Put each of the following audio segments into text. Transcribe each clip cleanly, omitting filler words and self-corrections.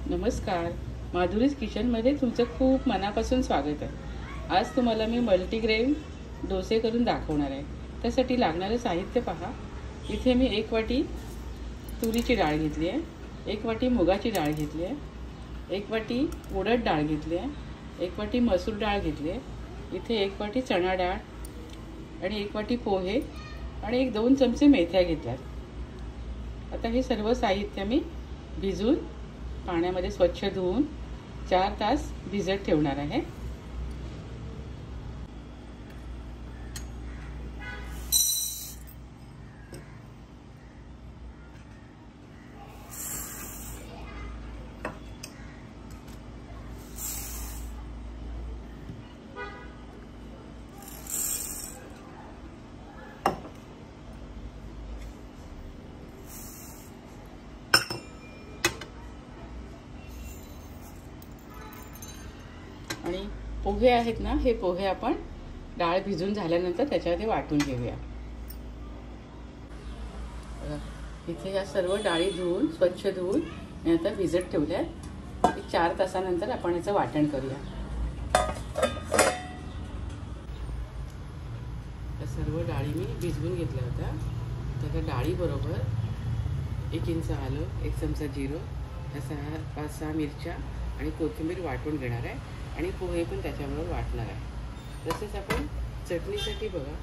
नमस्कार, माधुरीज किचनमध्ये तुमचं खूप मनापासून स्वागत आहे। आज तुम्हाला मी मल्टीग्रेन डोसे करून दाखवणार आहे। त्यासाठी लागणारे साहित्य पहा। इथे मी 1 वाटी तुरीची डाळ घेतली आहे, 1 वाटी मुगाची डाळ घेतली आहे, 1 वाटी उडद डाळ घेतली आहे, 1 वाटी मसूर डाळ घेतली आहे, इथे 1 वाटी चणा डाळ आणि 1 वाटी पोहे आणि 1-2 चमचे मेथ्या घेतल्यात। आता हे सर्व साहित्य मी भिजवून पाण्यामध्ये स्वच्छ धुवून 4 तास भिजत ठेवणार आहे। आणि पोहे आहेत ना, हे पोहे आपण डाळ भिजून झाल्यानंतर त्याच्यामध्ये वाटून घेऊया। इथे या सर्व डाळी धुवून स्वच्छ धुवून आता भिजत ठेवल्या। 4 तासानंतर आपण याचं वाटण करूया। या सर्व डाळी मी भिजवून घेतल्या होत्या। त्या डाळी बरोबर 1 इंच आलं, 1 चमचा जिरं, 5-6 मिरच्या आणि कोथिंबीर वाटून घेणार आहे आणि पोहे पण त्याच्याबरोबर वाटणार आहे। तसेच आपण चटणीसाठी बघा,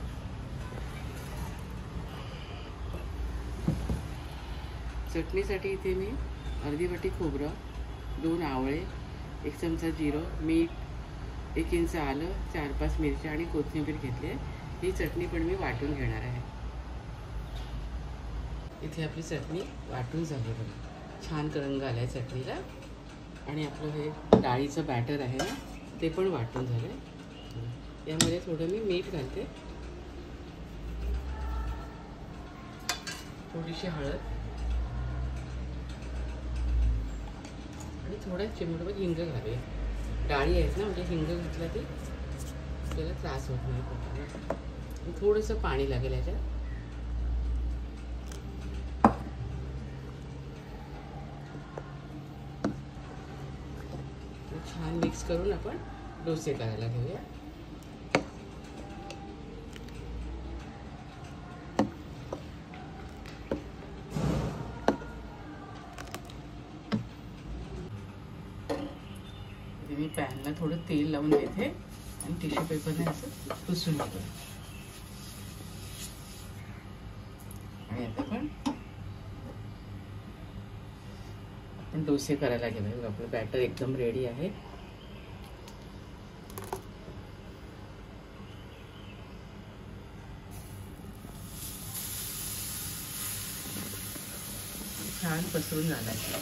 चटणीसाठी इथे मी अर्धी वाटी खोबरं, 2 आवळे, 1 चमचा जिरं, मीठ, 1 इंच आलं, 4-5 मिरच्या आणि कोथिंबीर घेतली आहे। ही चटणी पण मी वाटून घेणार आहे। इथे आपली चटणी वाटून झाली बघा, छान रंग आलाय चटणीला आणि आपलं हे डाळीचं बॅटर आहे ना, ते पण वाटून झालंय। यामध्ये थोडं मी मीठ घालते, थोडीशी हळद आणि थोडा चिमूटभर हिंग घालूया। डाळी आहेत ना, म्हणजे हिंग घातला की आपल्याला त्रास होत नाही पोटाला। थोडंसं पाणी लागेल याच्यात। छान मिक्स करून आपण डोसे करायला घेऊया। मी पॅनला थोडं तेल लावून देते आणि टिश्यू पेपरने असं पुसून घेतो। आणि आता आपण डोसे करायला घेऊया। आपलं बॅटर एकदम रेडी आहे। छान पसरून झाला आहे।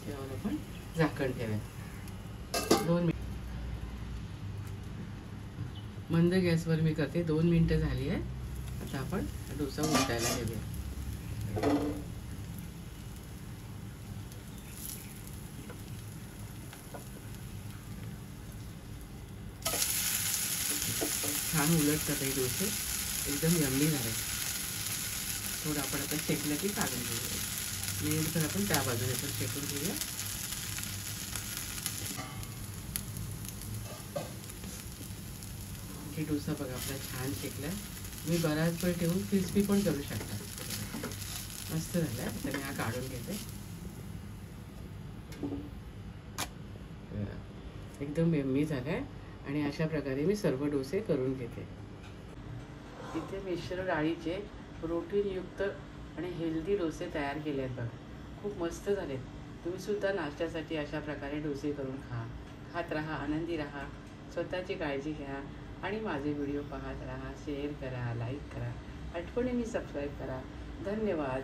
त्यावर आपण झाकण ठेवूया 2 मिनिट। मंद गॅसवर मी करते। 2 मिनिटं झाली आहे। आता आपण डोसा उलटायला घेऊया। छान उलटतात हे डोसे, एकदम यम्मी झाले। थोडं आपण आता शेकलं की काढून घेऊया। नंतर आपण त्या बाजूने पण शेकून घेऊया। हे डोसा बघा आपला छान शेकला। मी बराच वेळ ठेवून क्रिस्पी पण करू शकता। मस्त झाला। आता मी हा काढून घेते। एकदम यम्मी झालाय आणि अशा प्रकारे मी सर्व डोसे करून घेते। इथे मिश्र डाळीचे प्रोटीनयुक्त आणि हेल्दी डोसे तयार केले आहेत बघा, खूप मस्त झालेत। तुम्ही सुद्धा नाश्त्यासाठी अशा प्रकारे डोसे करून खात राहा, आनंदी राहा, स्वतःची काळजी घ्या आणि माझे व्हिडिओ पाहत राहा, शेअर करा, लाईक करा, आठवणीने सबस्क्राईब करा। धन्यवाद।